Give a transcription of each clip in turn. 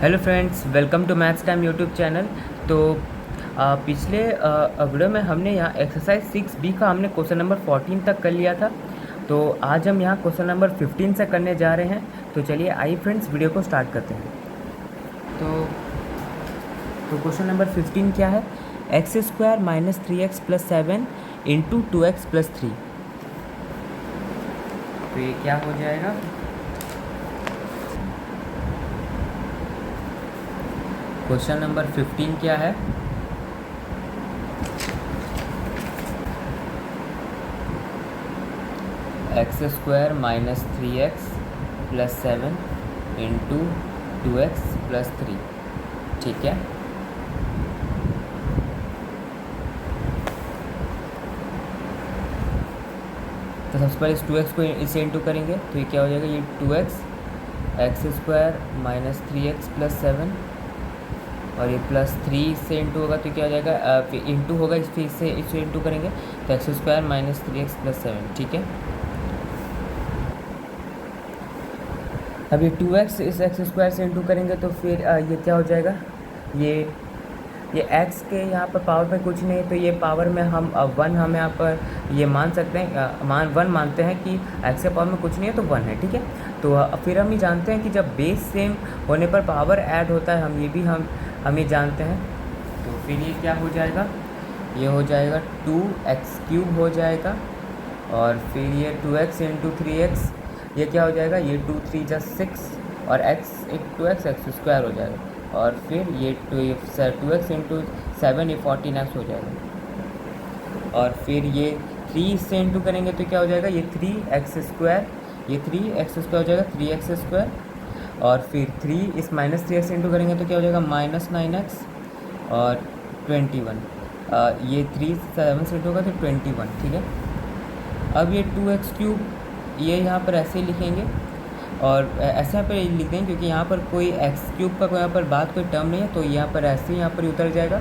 Hello friends, welcome to maths time YouTube channel. तो पिछले video में हमने यहाँ एक्सरसाइज 6B का हमने क्वेश्चन नंबर 14 तक कर लिया था। तो आज हम यहाँ क्वेश्चन नंबर 15 से करने जा रहे हैं। तो चलिए आइए फ्रेंड्स, वीडियो को स्टार्ट करते हैं। तो क्वेश्चन नंबर 15 क्या है? X square minus 3x plus 7 into 2x plus 3। तो ये क्या हो जाएगा? क्वेश्चन नंबर 15 क्या है? X square minus 3x plus 7 into 2x plus 3। ठीक है। तो सबसे पहले इस 2x को इसे इंटू करेंगे तो ये क्या हो जाएगा? ये 2x x square minus 3x plus 7 और ये प्लस 3 से इंटू होगा तो क्या हो जाएगा? फिर इंटू होगा, फिर इसे इंटू करेंगे तो x square minus 3x plus 7। ठीक है। अब ये 2x इस एक्स स्क्वायर से इंटू करेंगे तो फिर ये क्या हो जाएगा? ये x के यहाँ पर पावर में कुछ नहीं, तो ये पावर में हम 1 हम यहाँ पर ये मान सकते हैं, 1 मानते हैं कि x के पावर में कुछ नहीं है तो 1 है। ठीक है। तो फिर हम ये जानते हैं कि जब बेस सेम होने पर पावर ऐड होता है, हम ये जानते हैं। तो फिर ये क्या हो जाएगा? ये हो जाएगा 2x³ हो जाएगा और फिर ये 2x इंटू 3x, ये क्या हो जाएगा? ये 2 3 जा 6 और x एक्स स्क्वायर हो जाएगा और फिर ये 2x इंटू 7 ये 14x हो जाएगा और फिर ये 3 से इंटू करेंगे तो क्या हो जाएगा? ये 3x स्क्वायर, ये 3x स्क्वायर हो जाएगा 3x स्क्वायर और फिर 3 इस माइनस 3x इंटू करेंगे तो क्या हो जाएगा? माइनस 9x और 21। ये 3 7 से इंटू होगा तो 21। ठीक है। अब ये 2x³ ये यहाँ पर ऐसे ही लिखेंगे और ऐसे यहाँ पर लिख देंगे क्योंकि यहाँ पर कोई x³ का कोई यहाँ पर बात कोई टर्म नहीं है, तो यहाँ पर ऐसे ही यहाँ पर उतर जाएगा।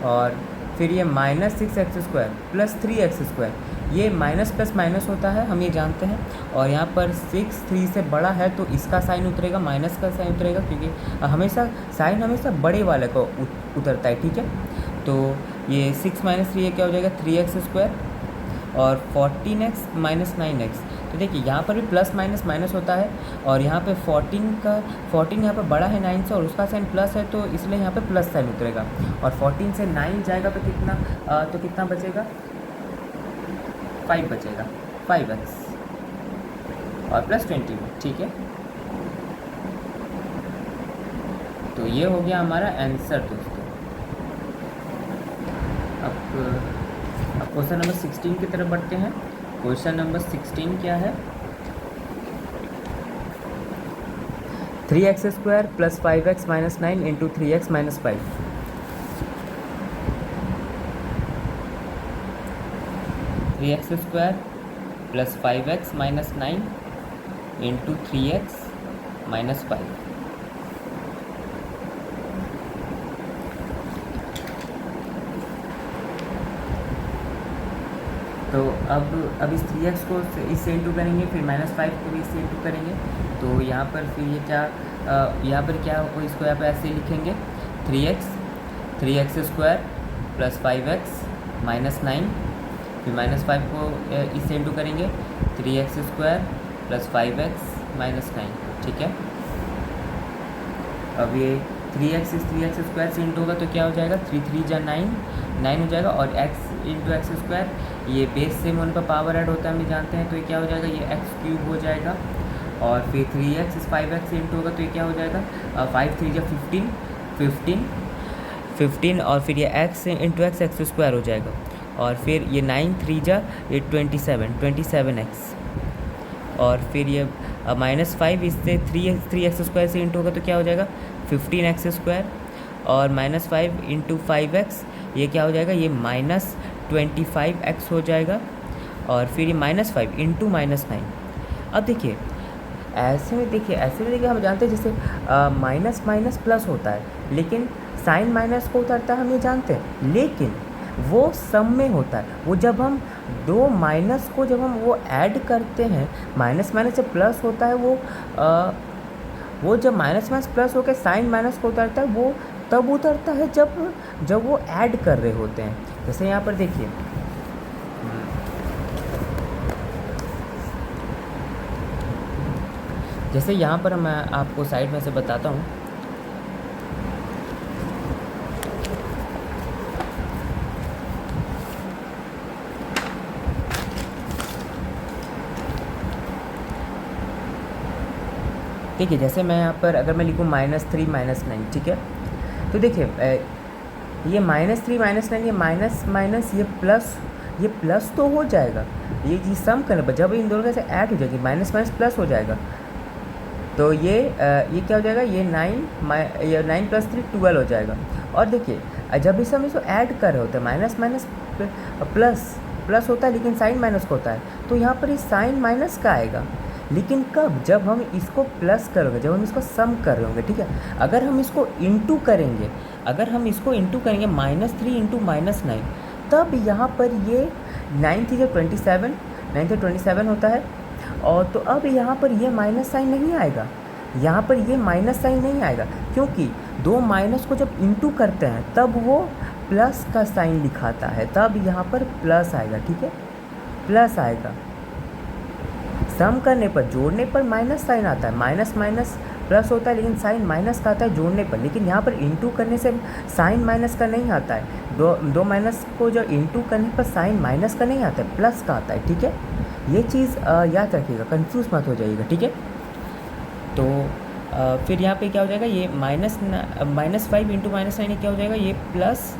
और फिर ये minus 6x square plus 3x square, ये माइनस प्लस माइनस होता है, हम ये जानते हैं। और यहाँ पर 6 3 से बड़ा है तो इसका साइन उतरेगा, माइनस का साइन उतरेगा, क्योंकि हमेशा साइन हमेशा बड़े वाले को उतरता है। ठीक है। तो ये 6 माइनस 3 ये क्या हो जाएगा? 3x स्क्वायर और 14x माइनस 9x। तो देखिए यहाँ पर भी प्लस माइनस माइनस होता है और यहाँ पे 14 यहाँ पर बड़ा है 9 से और उसका साइन प्लस है, तो इसलिए यहाँ पे प्लस साइन उतरेगा। और 14 से 9 जाएगा तो कितना बचेगा? 5 बचेगा, 5x और प्लस 21। ठीक है। तो ये हो गया हमारा आंसर दोस्तों। अब क्वेश्चन नंबर 16 की तरफ बढ़ते हैं। क्वेश्चन नंबर 16 क्या है? 3x square plus 5x minus 9 into 3x minus 5। 3x square plus 5x minus 9 into 3x minus 5। तो अब इस 3x को इससे इंटू करेंगे, फिर माइनस 5 को भी इससे इंटू करेंगे। तो यहाँ पर फिर ये यहाँ पर क्या हो, इसको यहाँ पर ऐसे लिखेंगे 3x square plus 5x minus 9, फिर माइनस 5 को इससे इंटू करेंगे 3x square plus 5x minus 9। ठीक है। अब ये 3x इस 3x स्क्वायर से इंटू होगा तो क्या हो जाएगा? 3 3 जा 9 हो जाएगा और x इंटू एक्स स्क्वायर, ये बेस सेम होने पर पावर ऐड होता है, हम जानते हैं। तो ये क्या हो जाएगा? ये x³ हो जाएगा और फिर 3x इस 5x से इंटू होगा तो ये क्या हो जाएगा? 5 3 जा 15 और फिर ये x इंटू एक्स स्क्वायर हो जाएगा और फिर ये 9 3 जा ये 27x और फिर ये माइनस 5 इससे 3x स्क्वायर से इंटू होगा तो क्या हो जाएगा? 15x स्क्वायर और माइनस 5 इंटू 5x, ये क्या हो जाएगा? ये माइनस 25x हो जाएगा और फिर ये माइनस 5 इंटू माइनस 9। अब देखिए ऐसे में देखिए हम जानते हैं जैसे माइनस माइनस प्लस होता है, लेकिन साइन माइनस को उतरता है, हम ये जानते हैं। लेकिन वो सम में होता है, वो जब हम दो माइनस को जब हम वो ऐड करते हैं, माइनस माइनस से प्लस होता है, वो जब माइनस माइनस प्लस होकर साइन माइनस को उतरता है, वो तब उतरता है जब वो ऐड कर रहे होते हैं। जैसे यहाँ पर देखिए, जैसे यहाँ पर मैं आपको साइड में से बताता हूँ। ठीक है, जैसे मैं यहाँ पर अगर मैं लिखूँ -3 -9, ठीक है, तो देखिए ये -3 -9, ये माइनस माइनस ये प्लस तो हो जाएगा, ये चीज़ सम करने पर जब इन दोनों का से ऐड हो जाएगी, माइनस माइनस प्लस हो जाएगा, तो ये क्या हो जाएगा, ये 9 + 3 12 हो जाएगा। और देखिए जब इस हम इसको ऐड कर रहे होते हैं, माइनस माइनस प्लस होता है, लेकिन साइन माइनस का होता है, तो यहाँ पर ये साइन माइनस का आएगा। लेकिन कब, जब हम इसको प्लस करेंगे, जब हम इसको सम कर रहे होंगे, ठीक है। अगर हम इसको इंटू करेंगे, -3 × -9, तब यहाँ पर ये 9 × 27, 9 × 27 होता है। और तो अब यहाँ पर ये माइनस साइन नहीं आएगा, यहाँ पर ये माइनस साइन नहीं आएगा, क्योंकि दो माइनस को जब इंटू करते हैं तब वो प्लस का साइन दिखाता है, तब यहाँ पर प्लस आएगा, ठीक है, प्लस आएगा। सम करने पर, जोड़ने पर माइनस साइन आता है, माइनस माइनस प्लस होता है, लेकिन साइन माइनस का आता है जोड़ने पर। लेकिन यहाँ पर इंटू करने से साइन माइनस का नहीं आता है, दो माइनस को जो इंटू करने पर साइन माइनस का नहीं आता है, प्लस का आता है, ठीक है। ये चीज़ याद रखिएगा, कंफ्यूज मत हो जाइएगा, ठीक है। तो फिर यहाँ पे क्या हो जाएगा, ये -5 × -9 क्या हो जाएगा, ये प्लस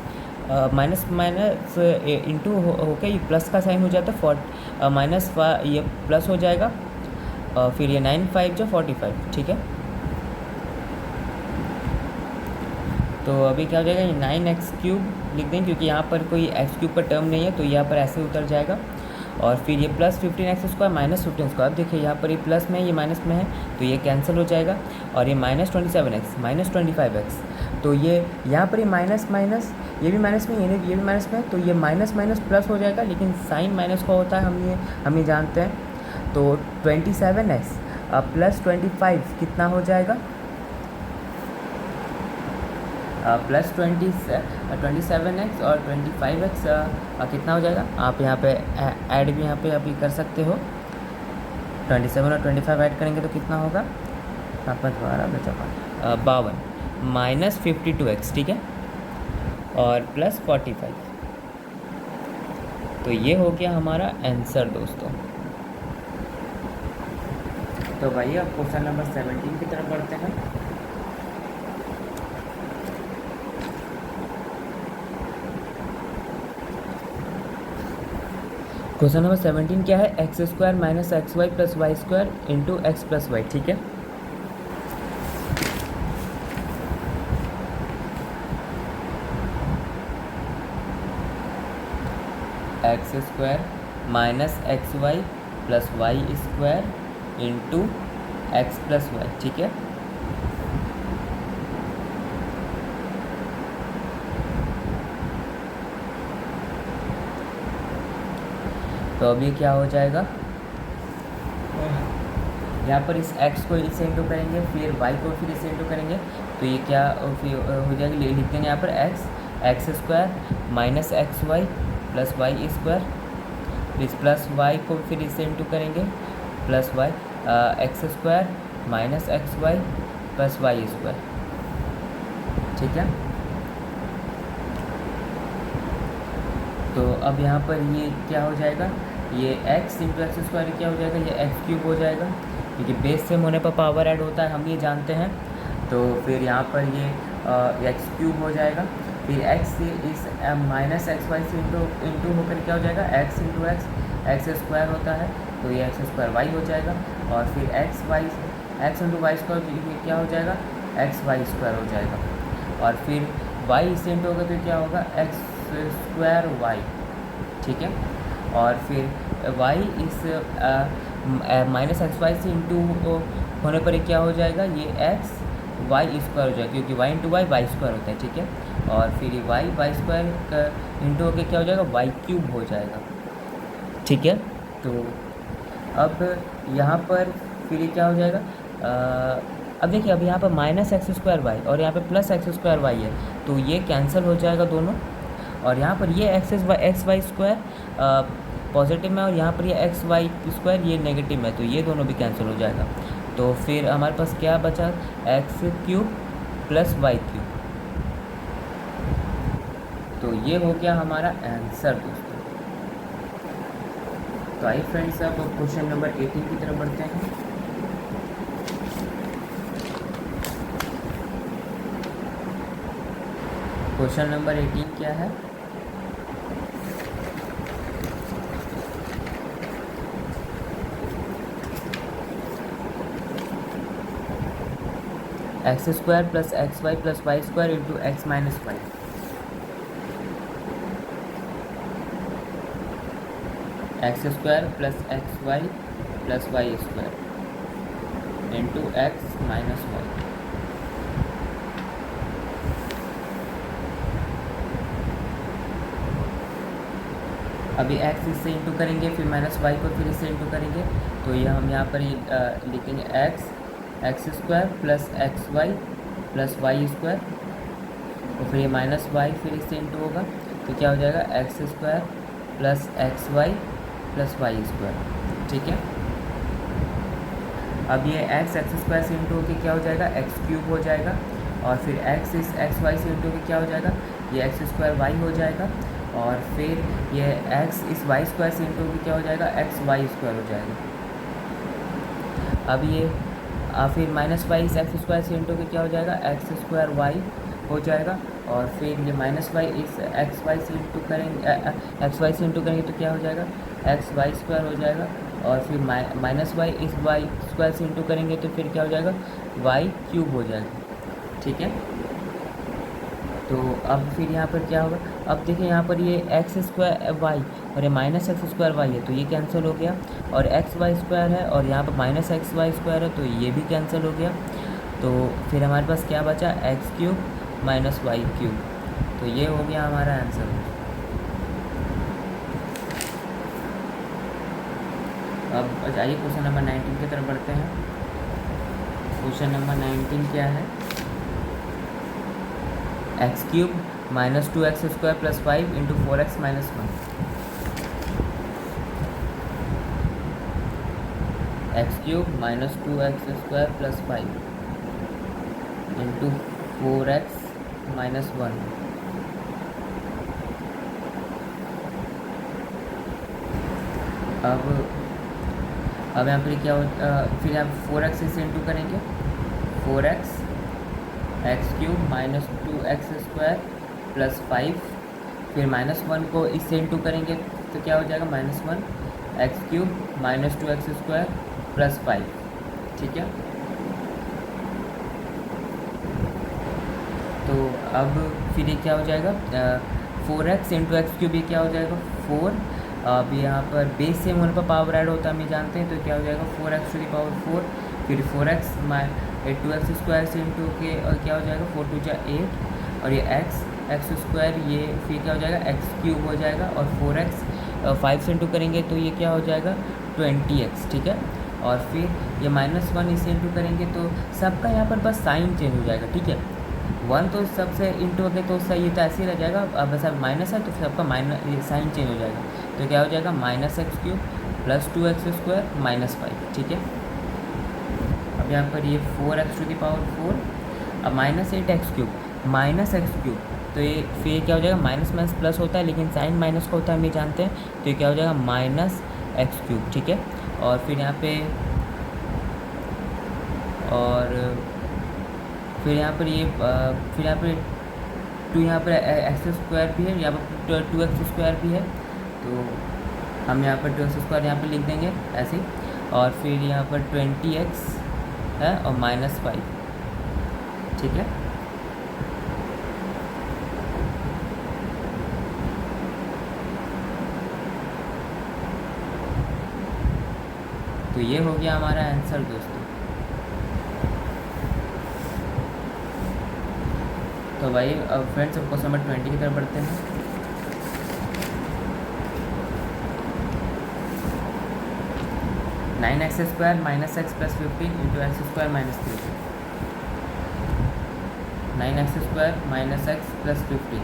माइनस माइनस इंटू होके ये प्लस का साइन हो जाता है, ये प्लस हो जाएगा। और फिर ये 9 × 5 = 45, ठीक है। तो अभी क्या हो जाएगा, ये 9x³ लिख दें, क्योंकि यहाँ पर कोई x³ का टर्म नहीं है, तो यहाँ पर ऐसे उतर जाएगा। और फिर ये +15x² -15²। अब देखिए यहाँ पर ये प्लस में है, ये माइनस में है, तो ये कैंसिल हो जाएगा। और ये -27x -25x, तो ये यहाँ पर ये माइनस माइनस, ये भी माइनस में, ये भी माइनस में है, तो ये माइनस माइनस प्लस हो जाएगा, लेकिन साइन माइनस का होता है, हम ये जानते हैं। तो 27x + 25 कितना हो जाएगा, +27x और 25x कितना हो जाएगा, आप यहाँ पे ऐड भी यहाँ पे अभी कर सकते हो। 27 और 25 ऐड करेंगे तो कितना होगा, 52 -52x, ठीक है, और +45। तो ये हो गया हमारा आंसर दोस्तों। तो भाई अब क्वेश्चन नंबर 17 की तरफ बढ़ते हैं। क्वेश्चन नंबर 17 क्या है, x² - xy + y² × x + y, ठीक है। x² - xy + y² × x + y, ठीक है। तो अभी क्या हो जाएगा, यहाँ पर इस x को इससे इंटू करेंगे, फिर y को फिर इससे इंटू करेंगे, तो ये क्या फिर हो जाएगा, लिख देंगे यहाँ पर x² - xy + y², इस प्लस y को फिर इससे इंटू करेंगे, plus y x² - xy + y², ठीक है। तो अब यहाँ पर ये क्या हो जाएगा, ये x × x² क्या हो जाएगा, ये x³ हो जाएगा, क्योंकि बेस सेम होने पर पावर ऐड होता है, हम ये जानते हैं। तो फिर यहाँ पर ये x³ हो जाएगा, फिर x इस -xy से इंटू होकर क्या हो जाएगा, x × x² होता है, तो ये x² हो जाएगा। और फिर x × y² क्या हो जाएगा, xy² हो जाएगा। और फिर y इससे इंटू होगा तो क्या होगा, x²y, ठीक है। और फिर y इस -xy से इंटू होने पर क्या हो जाएगा, ये xy² हो जाएगा, क्योंकि y × y² होता है, ठीक है। और फिर ये y² इंटू होकर क्या हो जाएगा, y³ हो जाएगा, ठीक है। तो अब यहाँ पर फिर क्या हो जाएगा, अब देखिए, अब यहाँ पर माइनस एक्स स्क्वायर वाई और यहाँ पे प्लस एक्स स्क्वायर वाई है, तो ये कैंसिल हो जाएगा दोनों। और यहाँ पर ये एक्स वाई स्क्वायर पॉजिटिव में और यहाँ पर ये एक्स वाई स्क्वायर ये नेगेटिव में, तो ये दोनों भी कैंसिल हो जाएगा। तो फिर हमारे पास क्या बचा, x cube plus y cube. तो ये हो गया हमारा आंसर दोस्तों। तो आइए फ्रेंड्स, अब क्वेश्चन नंबर 18 की तरफ बढ़ते हैं। क्वेश्चन नंबर 18 क्या है, x square plus x y plus y square into x minus y. X square plus x y plus y square into x minus y. अभी एक्स इससे इंटू करेंगे, फिर माइनस वाई को फिर इससे इंटू करेंगे, तो ये हम यहाँ पर लिखेंगे x square plus x y plus y square, और फिर ये माइनस वाई फिर इससे इंटू होगा, तो क्या हो जाएगा x square plus x y plus y square. ठीक है, अब ये एक्स स्क्वायर से इंटू होकर क्या हो जाएगा, एक्स क्यूब हो जाएगा, और फिर एक्स इस एक्स वाई से इंटू होकर क्या हो जाएगा, ये एक्स स्क्वायर वाई हो जाएगा, और फिर ये एक्स इस वाई स्क्वायर से इंटू होकर क्या हो जाएगा, एक्स वाई स्क्वायर हो जाएगा। अब ये फिर माइनस वाई इस एक्स स्क्वायर से इंटू होकर क्या हो जाएगा, एक्स स्क्वायर वाई हो जाएगा, और फिर ये माइनस वाई इस एक्स वाई से इंटू करेंगे, एक्स वाई से इंटू करेंगे तो क्या हो जाएगा, एक्स वाई स्क्वायर हो जाएगा, और फिर माइनस वाई इस वाई स्क्वायर से इंटू करेंगे तो फिर क्या हो जाएगा, वाई क्यूब हो जाएगा। ठीक है, तो अब फिर यहाँ पर क्या होगा, अब देखिए यहाँ पर ये एक्स स्क्वायर वाई और ये माइनस एक्स स्क्वायर वाई है, तो ये कैंसिल हो गया, और एक्स वाई स्क्वायर है और यहाँ पर माइनस एक्स वाई स्क्वायर है, तो ये भी कैंसिल हो गया। तो फिर हमारे पास क्या बचा, x cube minus y cube. तो ये हो गया हमारा आंसर। अब जाइए क्वेश्चन नंबर 19 की तरफ बढ़ते हैं। क्वेश्चन नंबर 19 क्या है, x cube minus 2x square plus 5 into 4x minus 1। X cube minus 2x square plus 5 into 4x minus 1। अब यहाँ पर क्या हो, फिर आप 4x से इंटू करेंगे, 4x x cube minus 2x square plus 5, फिर माइनस 1 को इससे इंटू करेंगे तो क्या हो जाएगा, minus 1 x cube minus 2x square plus 5। ठीक है, तो अब फिर ये क्या हो जाएगा, 4x इंटू एक्स क्यूब, ये क्या हो जाएगा 4। अब यहाँ पर बेस से होने पर पावर ऐड होता है, हम ये जानते हैं, तो क्या हो जाएगा 4x टू द पावर 4, फिर 4x 2x स्क्वायर से इंटू के और क्या हो जाएगा 4 2 जा 8, और ये एक्स स्क्वायर ये फिर क्या हो जाएगा एक्स क्यूब हो जाएगा, और 4x 5 से इंटू करेंगे तो ये क्या हो जाएगा 20x। ठीक है, और फिर ये माइनस 1 इससे इंटू करेंगे तो सबका यहाँ पर बस साइन चेंज हो जाएगा। ठीक है, 1 तो सबसे इंटू हो गया तो सही तो ऐसे ही रह जाएगा, अब वैसा माइनस है तो सबका माइनस साइन चेंज हो जाएगा, तो क्या हो जाएगा minus x cube plus 2x square minus 5। ठीक है, अब यहाँ पर ये 4x टू द पावर 4, अब minus 8x cube minus x cube, तो ये फिर क्या हो जाएगा, माइनस माइनस प्लस होता है लेकिन साइन माइनस का होता है, हम ये जानते हैं, तो ये क्या हो जाएगा माइनस एक्स क्यूब। ठीक है, और फिर यहाँ पे और फिर यहाँ पर ये फिर यहाँ पर 2 यहाँ पर एक्स स्क्वायर भी है, यहाँ पर 2x स्क्वायर भी है, तो हम यहाँ पर 2x स्क्वायर यहाँ पर लिख देंगे ऐसे ही, और फिर यहाँ पर 20x है और माइनस 5। ठीक है, तो ये हो गया हमारा आंसर दोस्तों। तो भाई अब फ्रेंड्स अब क्वेश्चन नंबर 20 की तरफ बढ़ते हैं। Nine x square minus x plus 15 into x square minus 3। 9x² minus x plus 15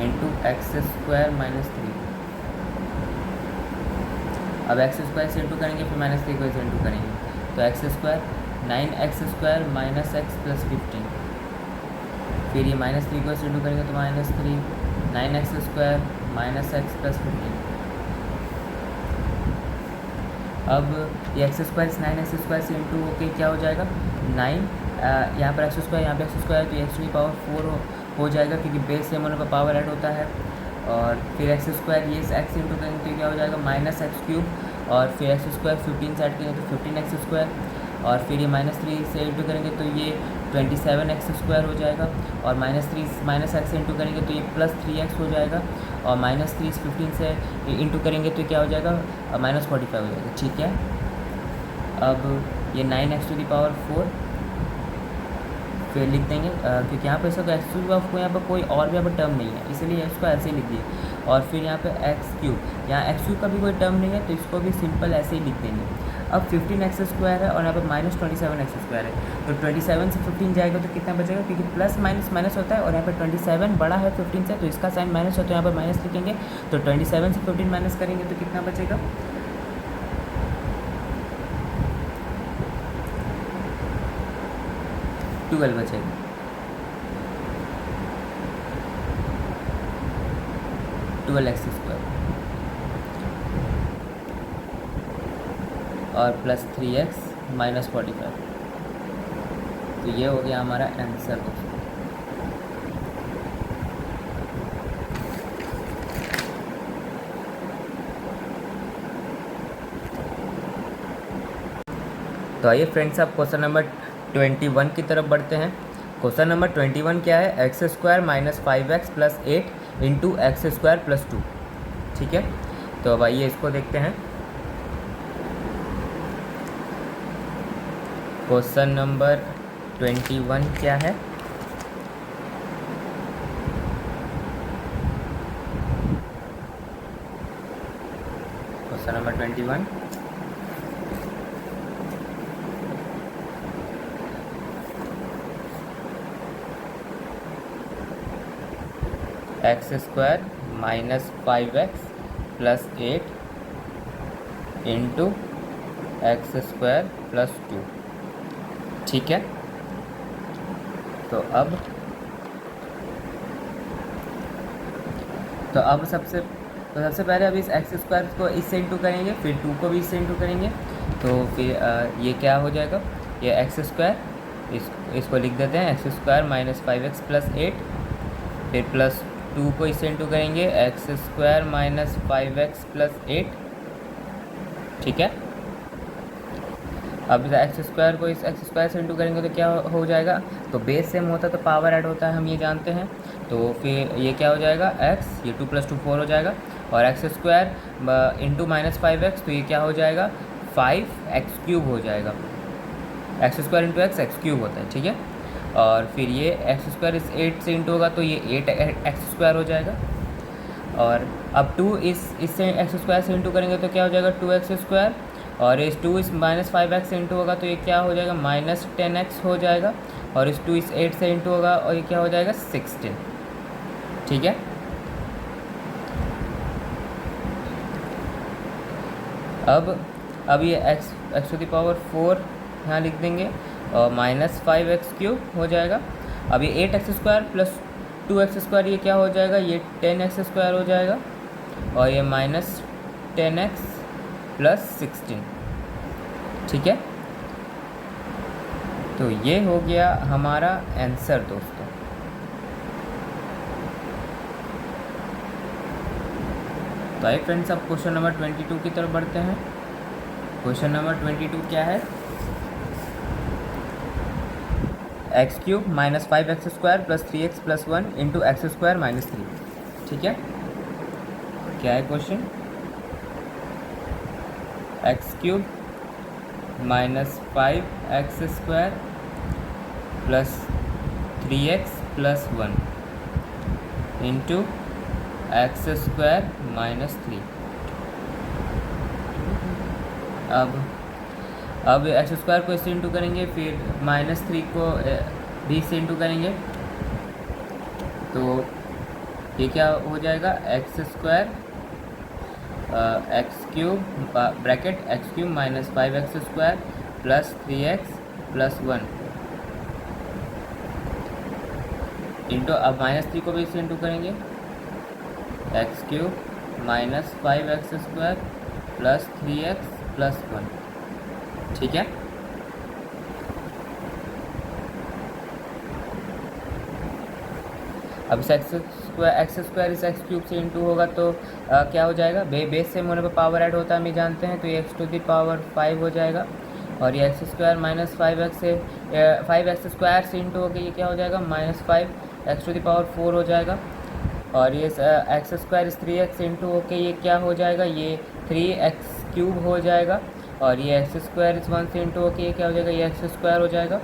into x² minus 3। अब x² से इंटू करेंगे, फिर माइनस 3 को इसे इंटू करेंगे, तो x² 9x² minus x plus 15, फिर ये माइनस 3 को इसे इंटू करेंगे तो minus 3 9x² minus x plus 15। अब ये x² इस 9x² से इंटू होके क्या हो जाएगा 9, यहाँ पर x², यहाँ पे x² है तो ये x⁴ हो जाएगा, क्योंकि बेस सेम होने पर पावर ऐड होता है। और फिर x² ये इस x इंटू करेंगे तो क्या हो जाएगा -x³, और फिर x² 15 से ऐड करेंगे तो 15x², और फिर ये -3 से इंटू करेंगे तो ये 27x² हो जाएगा, और -3 माइनस एक्स इंटू करेंगे तो ये +3x हो जाएगा, और -3 15 से इंटू करेंगे तो क्या हो जाएगा -45 हो जाएगा। ठीक है, अब ये 9x⁴ फिर लिख देंगे, क्योंकि यहाँ पे इसका x³ यहाँ पर कोई और भी यहाँ पर टर्म नहीं है, इसीलिए इसको ऐसे ही लिख दिए। और फिर यहाँ पे x³, यहाँ x³ का भी कोई टर्म नहीं है तो इसको भी सिंपल ऐसे ही लिख देंगे। अब 15x² है और यहाँ पर -27x² है, तो 27 से 15 जाएगा तो कितना बचेगा, क्योंकि प्लस माइनस माइनस होता है और यहाँ पर 27 बड़ा है 15 से, तो इसका साइन माइनस है तो यहाँ पर माइनस लिखेंगे, तो 27 से 15 माइनस करेंगे तो कितना बचेगा 12 बचेगा। x² और प्लस 3x माइनस 45, तो ये हो गया हमारा आंसर दोस्तों। तो आइए फ्रेंड्स, अब क्वेश्चन नंबर 21 की तरफ बढ़ते हैं। क्वेश्चन नंबर 21 क्या है, x² minus 5x plus 8 into x² plus 2। ठीक है, तो अब आइए इसको देखते हैं। क्वेश्चन नंबर 21 क्या है, question number 21 x² minus 5x plus 8 into x² plus 2। ठीक है, तो अब सबसे पहले अब इस x² को इससे इंटू करेंगे, फिर 2 को भी इससे इंटू करेंगे, तो फिर ये क्या हो जाएगा, ये x², इसको लिख देते हैं x² माइनस 5x प्लस 8, फिर प्लस 2 को इससे इंटू करेंगे x² माइनस 5x प्लस 8। ठीक है, अब x² को इस x² से इंटू करेंगे तो क्या हो जाएगा, तो बेस सेम होता है तो पावर ऐड होता है, हम ये जानते हैं, तो फिर ये क्या हो जाएगा x, ये 2 + 2 4 हो जाएगा, और x² इंटू माइनस 5x, तो ये क्या हो जाएगा 5x³ हो जाएगा, x² इंटू x³ होता है। ठीक है, और फिर ये x² इस 8 से इंटू होगा तो ये 8x² हो जाएगा, और अब 2 इससे x² से इंटू करेंगे तो क्या हो जाएगा 2x², और इस 2 इस माइनस 5x से इंटू होगा तो ये क्या हो जाएगा -10x हो जाएगा, और इस 2 इस 8 से इंटू होगा और ये क्या हो जाएगा 16। ठीक है, अब ये x⁴ यहाँ लिख देंगे, और माइनस 5x³ हो जाएगा। अब ये 8x² प्लस 2x², ये क्या हो जाएगा, ये 10x² हो जाएगा, और ये -10x प्लस 16। ठीक है, तो ये हो गया हमारा आंसर दोस्तों। तो आइए फ्रेंड्स, अब क्वेश्चन नंबर 22 की तरफ बढ़ते हैं। क्वेश्चन नंबर 22 क्या है, x³ minus 5x² plus 3x plus 1 into x² minus 3। ठीक है, क्या है question, x³ minus 5x² plus 3x plus 1 into x² minus 3। अब x² को इससे इंटू करेंगे, फिर -3 को बी से इंटू करेंगे तो ये क्या हो जाएगा, x square x cube bracket x cube minus 5x square plus 3x plus 1 into, अब -3 को भी इससे इंटू करेंगे, x cube minus 5x square plus 3x plus 1। ठीक है, अब इस एक्स स्क्वायर इस एक्स क्यूब से इंटू होगा तो क्या हो जाएगा, बेस सेम होने पर पावर ऐड होता है, हम जानते हैं, तो ये एक्स टू दी पावर 5 हो जाएगा। और ये एक्स स्क्वायर माइनस 5x से 5x स्क्वायर से इंटू होकर ये क्या हो जाएगा, -5 एक्स टू दी पावर 4 हो जाएगा। और ये एक्स स्क्वायर इस 3x से इंटू होकर ये क्या हो जाएगा, ये 3x क्यूब हो जाएगा। और ये एक्स स्क्वायर इस 1 से इंटू होकर ये क्या हो जाएगा, ये एक्स स्क्वायर हो जाएगा।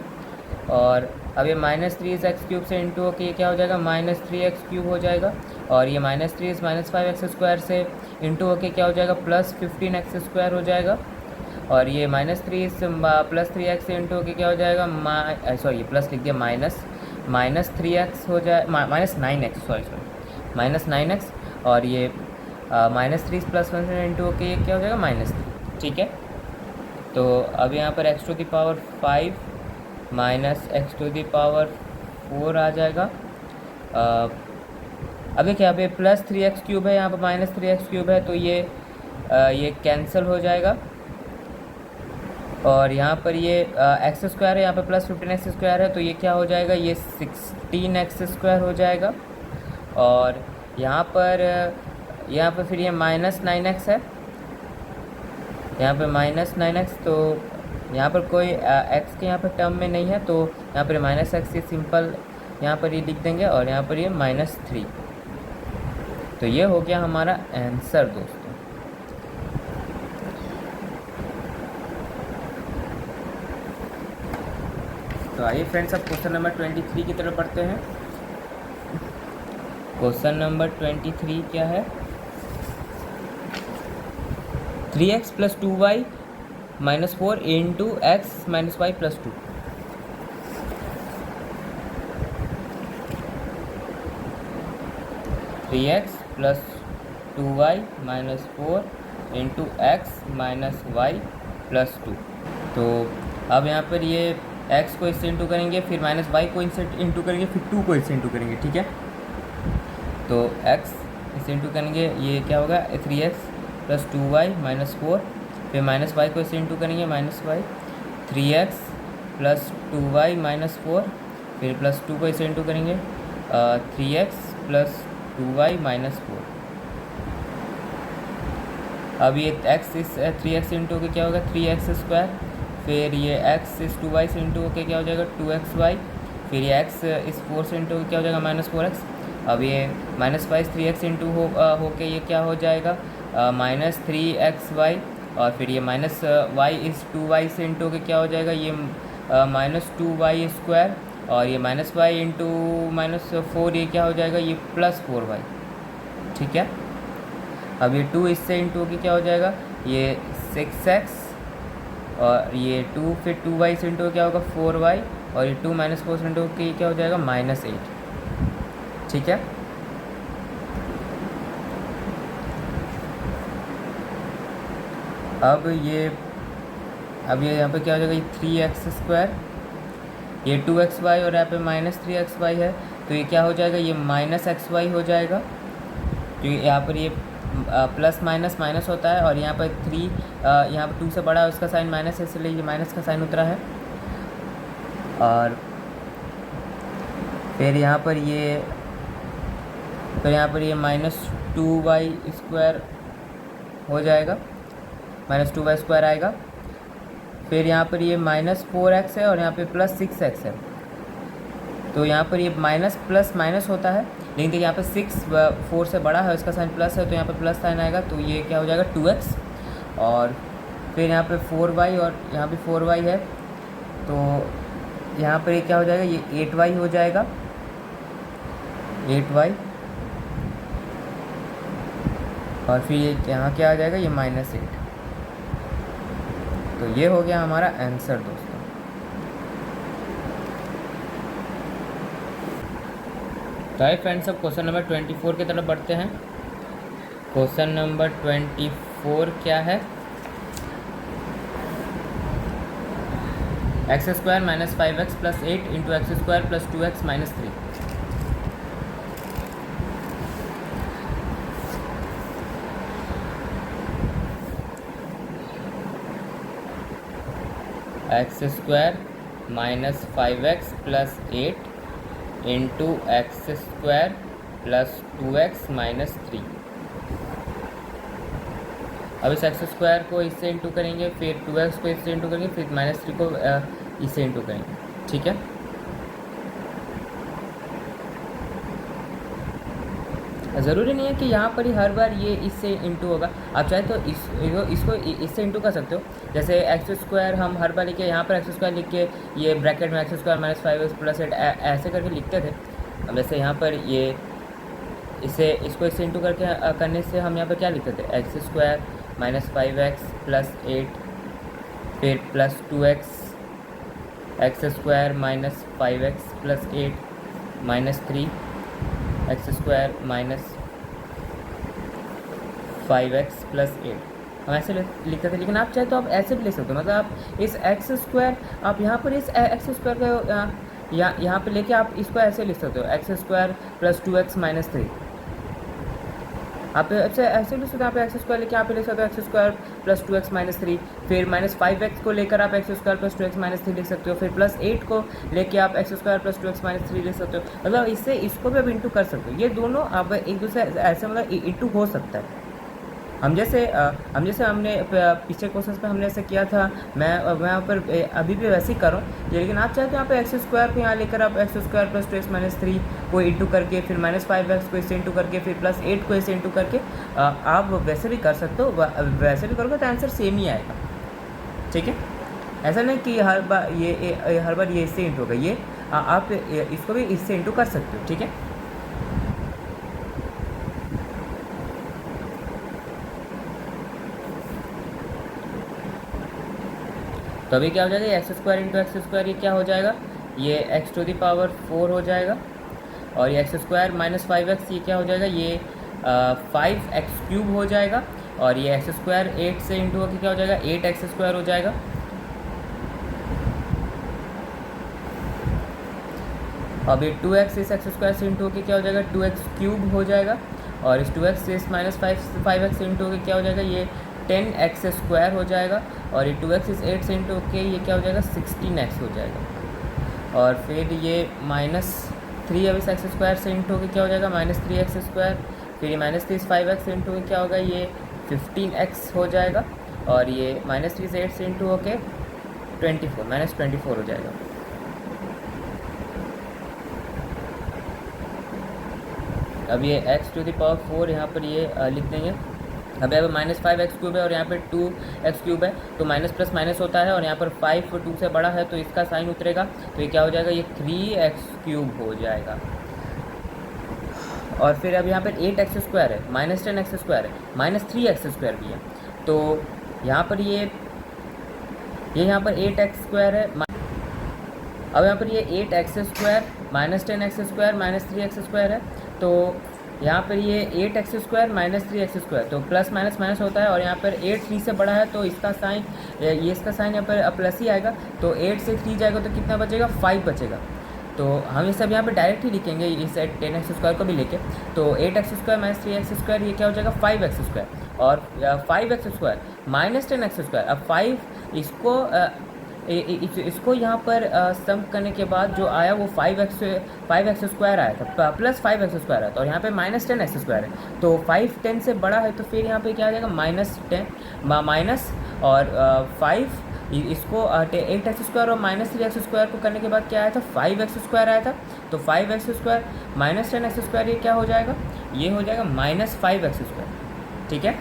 और अब ये -3 इस एक्स क्यूब से इंटू होकर ये क्या हो जाएगा, -3x क्यूब हो जाएगा। और ये -3 इस -5x स्क्वायर से इंटू होकर क्या हो जाएगा, +15x स्क्वायर हो जाएगा। और ये -3 इस +3x से इंटू होकर क्या हो जाएगा, सॉरी ये प्लस लिख दिया, -3x हो जाए -9x -9x। और ये -3 + 1 से इंटू होकर ये क्या हो जाएगा, -3। ठीक है, तो अब यहाँ पर x to the power 5 minus x to the power 4 आ जाएगा। अब देखिए यहाँ पे +3x क्यूब है, यहाँ पर -3x क्यूब है, तो ये कैंसिल हो जाएगा। और यहाँ पर ये एक्स स्क्वायर है, यहाँ पर +15x स्क्वायर है, तो ये क्या हो जाएगा, ये 16x स्क्वायर हो जाएगा। और यहाँ पर फिर ये -9x है, यहाँ पे -9x, तो यहाँ पर कोई x के यहाँ पर टर्म में नहीं है, तो यहाँ पर -x ये सिंपल यहाँ पर ये लिख देंगे। और यहाँ पर ये -3, तो ये हो गया हमारा आंसर दोस्तों। तो आइए फ्रेंड्स, अब क्वेश्चन नंबर 23 की तरफ बढ़ते हैं। क्वेश्चन नंबर 23 क्या है, 3x + 2y - 4 into x - y + 2। Three x plus 2y - 4 into x - y + 2। तो अब यहाँ पर ये x को इससे इंटू करेंगे, फिर -y को इससे इंटू करेंगे, फिर 2 को इससे इंटू करेंगे। ठीक है, तो x इससे इंटू करेंगे, ये क्या होगा, 3x + 2y - 4, फिर -y को इससे इंटू करेंगे, -y, 3x + 2y - 4, फिर +2 को इससे इंटू करेंगे, 3x + 2y - 4। अब ये x इस 3x इंटू होकर क्या होगा, 3x स्क्वायर, फिर ये x इस 2y से इंटू होकर क्या हो जाएगा, 2xy, फिर ये x इस 4 से इंटू होकर क्या हो जाएगा, -4x। अब ये -5 3x इंटू होके ये क्या हो जाएगा, -3xy। और फिर ये -y इस 2y से इंटू होकर क्या हो जाएगा, ये -2y स्क्वायर। और ये -y इंटू -4 ये क्या हो जाएगा, ये +4y। ठीक है, अब ये 2 इससे इंटू होकर क्या हो जाएगा, ये 6x। और ये 2 फिर 2y से इंटू क्या होगा, 4y। और ये 2 -4 से इंटू होकर ये क्या हो जाएगा, -8। ठीक है, अब ये यहाँ पे क्या हो जाएगा, ये 3x स्क्वायर, ये 2xy और यहाँ पे -3xy है, तो ये क्या हो जाएगा, ये -xy हो जाएगा। तो यहाँ पर ये प्लस माइनस माइनस होता है, और यहाँ पर 3 यहाँ पर 2 से बड़ा है, उसका साइन माइनस है, इसलिए ये माइनस का साइन उतरा है। और फिर यहाँ पर ये -2y स्क्वायर हो जाएगा, -2y स्क्वायर आएगा। फिर यहाँ पर ये -4x है, और यहाँ पे +6x है, तो यहाँ पर ये माइनस प्लस माइनस होता है, लेकिन देखिए यहाँ पे 6 4 से बड़ा है, उसका साइन प्लस है, तो यहाँ पे प्लस साइन आएगा, तो ये क्या हो जाएगा, 2x। और फिर यहाँ पे 4y, और यहाँ पे 4y है, तो यहाँ पर ये क्या हो जाएगा, ये 8y हो जाएगा, 8y। और फिर ये यहाँ क्या आ जाएगा, ये -8। तो ये हो गया हमारा आंसर दोस्तों। तो हाय फ्रेंड्स, अब क्वेश्चन नंबर 24 की तरफ बढ़ते हैं। क्वेश्चन नंबर 24 क्या है? X square minus 5x plus 8 into x square plus 2x minus 3। X square minus 5x plus 8 into x square plus 2x minus 3। अब इस एक्स स्क्वायर को इससे इंटू करेंगे, फिर 2x को इससे इंटू करेंगे, फिर माइनस 3 को इससे इंटू करेंगे। ठीक है, ज़रूरी नहीं है कि यहाँ पर ही हर बार ये इससे इंटू होगा। आप चाहे तो इसको इससे इंटू कर सकते हो। जैसे एक्स स्क्वायर हम हर बार लिख के यहाँ पर एक्स स्क्वायर लिख के ये ब्रैकेट में x square minus 5x plus 8 ऐसे करके लिखते थे। वैसे यहाँ पर ये इसको इससे इंटू करके करने से हम यहाँ पर क्या लिखते थे? X square minus 5x plus 8 फिर plus 2x x square minus 5x plus 8 minus 3 x square minus 5x plus 8 हम ऐसे लिखते थे। लेकिन आप चाहे तो आप ऐसे भी लिख सकते हो। मतलब आप इस एक्स स्क्वायर आप यहाँ पर इस एक्स स्क्वायर का यहाँ पे लेके आप इसको ऐसे लिख सकते हो, x square plus 2x minus 3। आप ऐसे लिख सकते हो। यहाँ पे एक्स स्क्वायर लेके आप लिख सकते हो x square plus 2x minus 3। फिर माइनस 5x को लेकर आप x square plus 2x minus 3 लिख सकते हो। फिर प्लस 8 को लेके आप x square plus 2x minus 3 लिख सकते हो। मतलब इससे इसको भी आप इंटू कर सकते हो। ये दोनों अब एक दूसरे ऐसे मतलब इंटू हो सकता है। हम जैसे हमने पिछले क्वेश्चन पे हमने ऐसे किया था। मैं यहाँ पर अभी भी वैसे ही करूँ। लेकिन आप चाहे तो यहाँ पे एक्स स्क्वायर को यहाँ लेकर आप x square plus 2x minus 3 को इंटू करके, फिर माइनस 5x को इससे इंटू करके, फिर प्लस 8 को इससे इंटू करके आप वैसे भी कर सकते हो। वैसे भी करोगे तो आंसर सेम ही आएगा। ठीक है, ऐसा नहीं कि हर बार ये इससे इंटू होगा। ये आप इसको भी इससे इंटू कर सकते हो। ठीक है, तो अभी क्या हो जाएगा? X square into x square ये क्या हो जाएगा? ये एक्स टू द पावर 4 हो जाएगा। और ये एक्स स्क्वायर माइनस 5x ये क्या हो जाएगा? ये 5x क्यूब हो जाएगा। और ये एक्स स्क्वायर 8 से इंटू होकर क्या हो जाएगा? 8x स्क्वायर हो जाएगा। अब ये 2x इस एक्स स्क्वायर से इंटू होकर क्या हो जाएगा? 2x क्यूब हो जाएगा। और इस 2x से इस माइनस 5x से इंटू होकर क्या हो जाएगा? ये 10x स्क्वायर हो जाएगा। और ये 2x इस 8 से इंटू होकर ये क्या हो जाएगा? 16x हो जाएगा। और फिर ये माइनस 3 अब इस एक्स स्क्वायर से इंटू होकर क्या हो जाएगा? Minus 3x square. फिर ये माइनस 3 इस 5x से इंटू होकर क्या होगा? ये 15x हो जाएगा। और ये माइनस 3 से 8 से इंटू होकर 24 माइनस 24 हो जाएगा। अब ये x टू द पावर 4 यहाँ पर ये लिख देंगे। अब यहाँ पर माइनस 5x क्यूब है और यहाँ पे 2x क्यूब है, तो माइनस प्लस माइनस होता है। और यहाँ पर 5 2 से बड़ा है तो इसका साइन उतरेगा, तो ये क्या हो जाएगा? ये 3x क्यूब हो जाएगा। और फिर अब यहाँ पर 8x स्क्वायर है, माइनस 10x स्क्वायर है, माइनस 3x स्क्वायर भी है। तो यहाँ पर ये यहाँ पर 8x स्क्वायर है। अब यहाँ पर ये 8x square minus 10x square minus 3x square है। तो यहाँ पर ये 8x square minus 3x square, तो प्लस माइनस माइनस होता है। और यहाँ पर 8 3 से बड़ा है तो इसका साइन इसका साइन यहाँ पर प्लस ही आएगा। तो 8 से 3 जाएगा तो कितना बचेगा? 5 बचेगा। तो हम ये सब यहाँ पे डायरेक्ट ही लिखेंगे इस 10x स्क्वायर को भी लेके। तो 8x square minus 3x square ये क्या हो जाएगा? 5x square. और 5x square minus 10x square. अब 5 इसको यहाँ पर सम करने के बाद जो आया वो 5x स्क्वायर आया था, प्लस 5x स्क्वायर आया था। और यहाँ पे माइनस 10x स्क्वायर है। तो 5 10 से बड़ा है तो फिर यहाँ पे क्या आ जाएगा? माइनस 10 माइनस और 5 इसको 8x स्क्वायर और माइनस 3x स्क्वायर को करने के बाद क्या आया था? 5x स्क्वायर आया था। तो 5x square minus 10x square ये क्या हो जाएगा? ये हो जाएगा माइनस 5x स्क्वायर। ठीक है,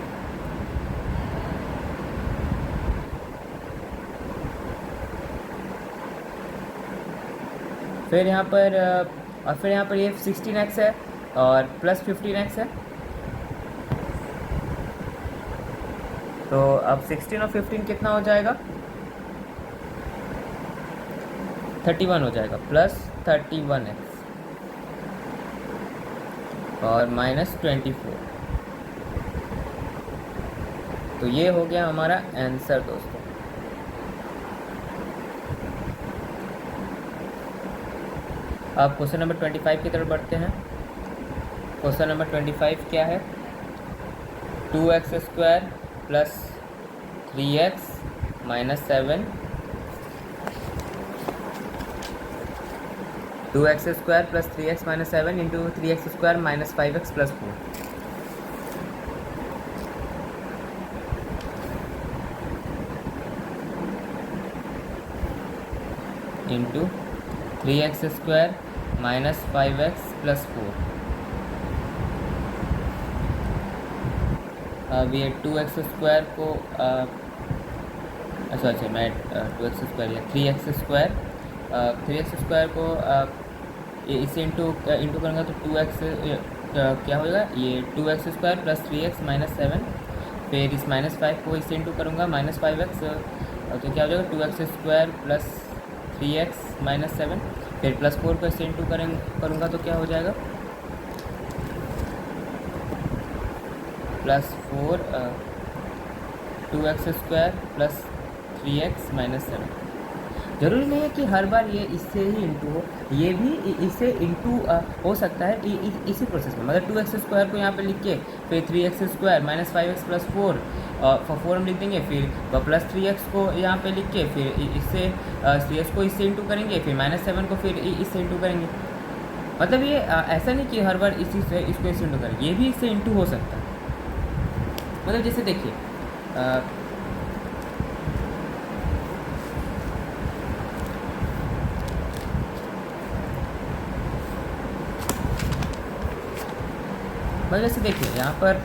फिर यहाँ पर ये 16x है और प्लस 15x है। तो अब 16 और 15 कितना हो जाएगा? 31 हो जाएगा, प्लस 31x। और -24। तो ये हो गया हमारा आंसर दोस्तों। अब क्वेश्चन नंबर 25 की तरफ बढ़ते हैं। क्वेश्चन नंबर 25 क्या है? 2x² plus 3x minus 7, 2x² plus 3x minus 7 into 3x² minus 5x plus 4 into 3x² minus 5x plus 4। अब ये 2x² को अच्छा मैं 2x² या 3x² को इसे इंटू करूँगा तो 2x क्या होगा, ये 2x² प्लस 3x माइनस 7, फिर इस -5 को इससे इंटू करूँगा -5x, तो क्या हो जाएगा 2x² प्लस 3x माइनस 7, फिर प्लस 4 को इससे इंटू करूँगा तो क्या हो जाएगा +4 2x² प्लस 3x माइनस 7। ज़रूरी नहीं है कि हर बार ये इससे ही इंटू हो, ये भी इससे इंटू हो सकता है इसी प्रोसेस में। मतलब 2x² को यहाँ पे लिख के फिर 3x² माइनस 5x प्लस 4 और 4 हम लिख देंगे, फिर प्लस 3x को यहाँ पे लिख के फिर इससे 3x को इससे इंटू करेंगे, फिर -7 को फिर इससे इंटू करेंगे। मतलब ये ऐसा नहीं कि हर बार इसी से इसको इससे इंटू करेंगे, ये भी इससे इंटू हो सकता है। मतलब जैसे देखिए जैसे देखिए यहाँ पर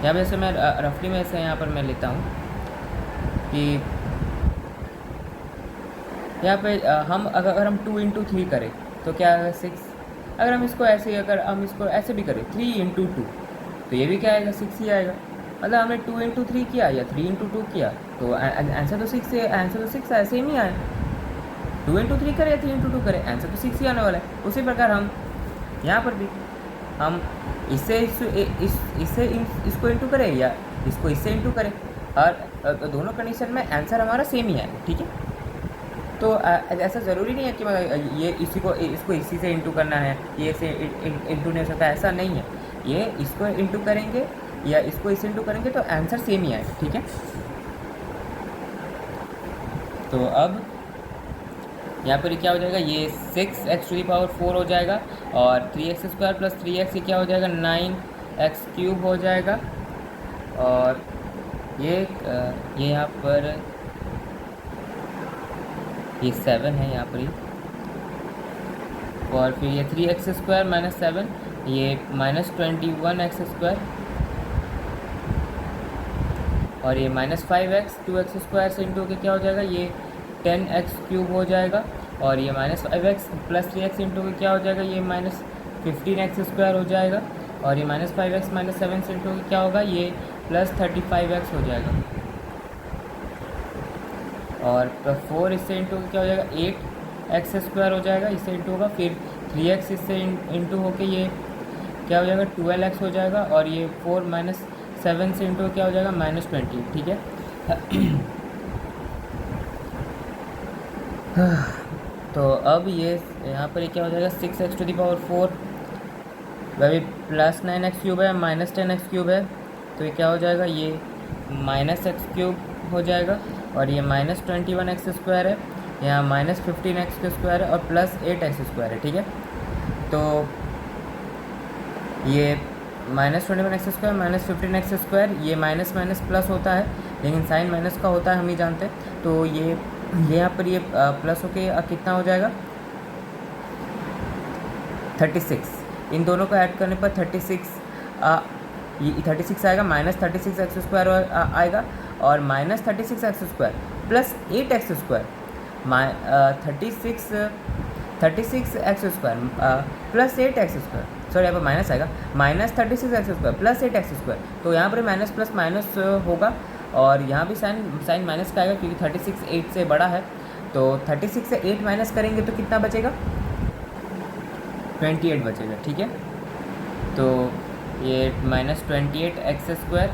जैसे मैं रफली में से यहाँ पर मैं लेता हूँ कि यहाँ पे अगर हम 2 इंटू 3 करें तो क्या आएगा 6। अगर हम इसको ऐसे अगर हम इसको ऐसे भी करें 3 इंटू 2 तो ये भी क्या आएगा 6 ही आएगा। मतलब हमने 2 इंटू 3 किया या 3 इंटू 2 किया तो आंसर तो 6 है, आंसर तो 6 है, सेम ही आया। 2 इंटू 3 करें या 3 इंटू 2 करें आंसर तो 6 ही आने वाला है। उसी प्रकार हम यहाँ पर भी हम इससे इसको इंटू करें या इसको इससे इंटू करें, और दोनों कंडीशन में आंसर हमारा सेम ही आएगा। ठीक है, तो ऐसा ज़रूरी नहीं है कि ये इसको इसी से इंटू करना है, ये से इंटू नहीं हो सकता, ऐसा नहीं है। ये इसको इंटू करेंगे या इसको इससे इंटू करेंगे तो आंसर सेम ही आएगा। ठीक है, तो अब यहाँ पर क्या हो जाएगा, ये 6x⁴ हो जाएगा और 3x² प्लस 3x ये क्या हो जाएगा 9x³ हो जाएगा। और ये यहाँ पर ये 7 है यहाँ पर ही, और फिर ये 3x² माइनस 7 ये -21x², और ये -5x 2x² से इंटू के क्या हो जाएगा ये 10x³ हो जाएगा, और ये -5x प्लस 3x इंटू के क्या हो जाएगा ये -15x² हो जाएगा, और ये -5x माइनस 7 से इंटू के क्या होगा ये +35x हो जाएगा, और +4 इससे इंटू क्या हो जाएगा 8x² हो जाएगा, इससे इंटू होगा, फिर 3x इससे इंटू होके ये क्या हो जाएगा 12x हो जाएगा, और ये 4 - 7 से इंटू क्या हो जाएगा -20। ठीक है, तो अब ये यहाँ पर क्या हो जाएगा 6x⁴ वही +9x³ है -10x³ है, तो ये क्या हो जाएगा ये -x³ हो जाएगा, और ये -21x² है, यहाँ -15x² है और +8x² है। ठीक है, तो ये -21x² -15x² ये माइनस माइनस प्लस होता है, लेकिन साइन माइनस का होता है हम ही जानते हैं। तो ये यहाँ पर ये प्लस होके कितना हो जाएगा 36, इन दोनों को ऐड करने पर 36 आएगा, -36x² आएगा, और -36x² plus 8x² 36x² plus 8x², sorry यहाँ पर माइनस आएगा, -36x² प्लस 8x²। तो यहाँ पर माइनस प्लस माइनस होगा, और यहाँ भी साइन माइनस का आएगा क्योंकि 36 8 से बड़ा है। तो 36 से 8 माइनस करेंगे तो कितना बचेगा 28 बचेगा, ठीक है। तो ये -28x²,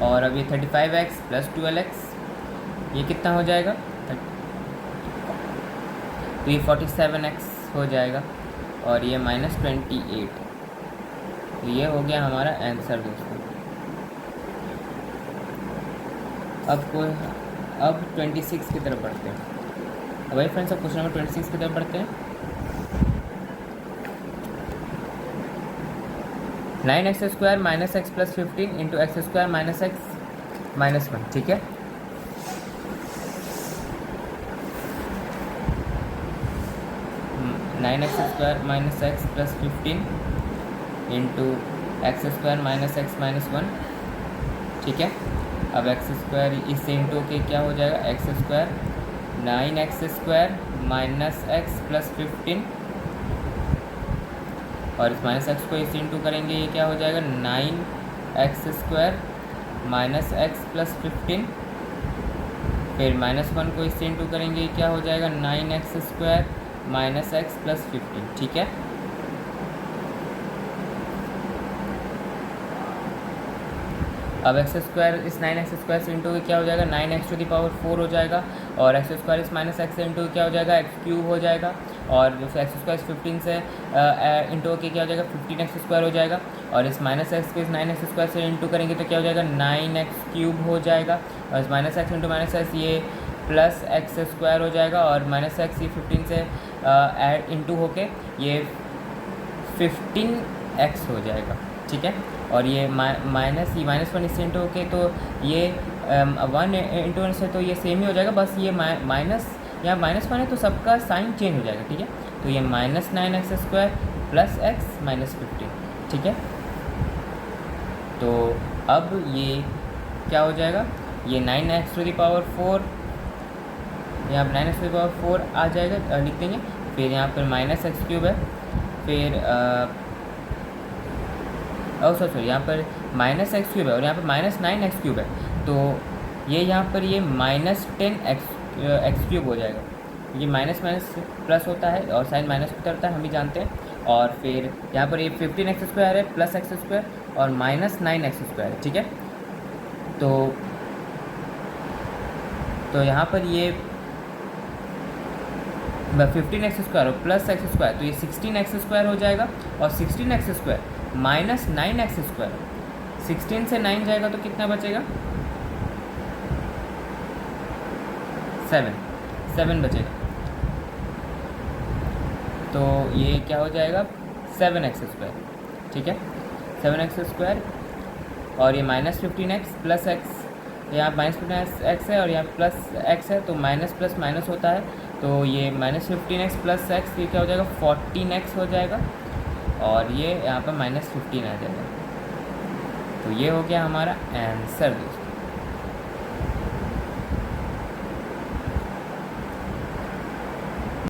और अब ये 35x + 12x, ये कितना हो जाएगा? तो ये 47x हो जाएगा, और ये -28। तो ये हो गया हमारा आंसर दोस्तों। अब 26 की तरफ बढ़ते हैं। अब भाई फ्रेंड्स, अब क्वेश्चन नंबर 26 की तरफ बढ़ते हैं। 9x² - x + 15 × x² - x - 1, ठीक है। Nine x square - x + 15 × x² - x - 1, ठीक है। अब x² इससे इंटू के क्या हो जाएगा? x², 9x² - x + 15, और इस -x को इससे इंटू करेंगे, ये क्या हो जाएगा? 9x² - x + 15, फिर -1 को इससे इंटू करेंगे, ये क्या हो जाएगा? 9x² - x + 15, ठीक है। अब x² इस 9x² से इंटू क्या हो जाएगा? 9x⁴ हो जाएगा, और x² इस -x से इंटू क्या हो जाएगा? x³ हो जाएगा, और जो x² इस 15 से इंटू के क्या हो जाएगा? 15x² हो जाएगा, और इस -x को इस 9x² से इंटू करेंगे तो क्या हो जाएगा? 9x³ हो जाएगा, और इस -x इंटू -x ये +x² हो जाएगा, और -x ये 15 से इंटू होके ये 15x हो जाएगा, ठीक है। और ये -1 इससे इंटू होके तो ये 1 इंटू 1 से तो ये सेम ही हो जाएगा, बस ये माइनस यहाँ -1 है तो सबका साइन चेंज हो जाएगा, ठीक है। तो ये -9x² + x - 15, ठीक है। तो अब ये क्या हो जाएगा? ये 9x⁴, यहाँ पर 9x⁴ आ जाएगा, लिख देंगे। फिर यहाँ पर -x³ है, फिर सॉरी यहाँ पर -x³ है, और यहाँ पर -9x³ है, तो ये यहाँ पर ये -10x³ हो जाएगा। ये माइनस प्लस होता है और साइन माइनस उतरता है, हम भी जानते हैं। और फिर यहाँ पर ये 15x² है प्लस x² और -9x² है, ठीक है। तो यहाँ पर ये 15x² और प्लस x², तो ये 16x² हो जाएगा, और 16x² -9x², 16 से 9 जाएगा तो कितना बचेगा? 7 बचेगा। तो ये क्या हो जाएगा? 7x², ठीक है। 7x², और ये -15x प्लस x, यहाँ -15x है और यहाँ प्लस x है, तो माइनस प्लस माइनस होता है, तो ये -15x प्लस x, ये क्या हो जाएगा? 14x हो जाएगा, और ये यहाँ पर -15 आ जाएगा। तो ये हो गया हमारा आंसर दोस्तों।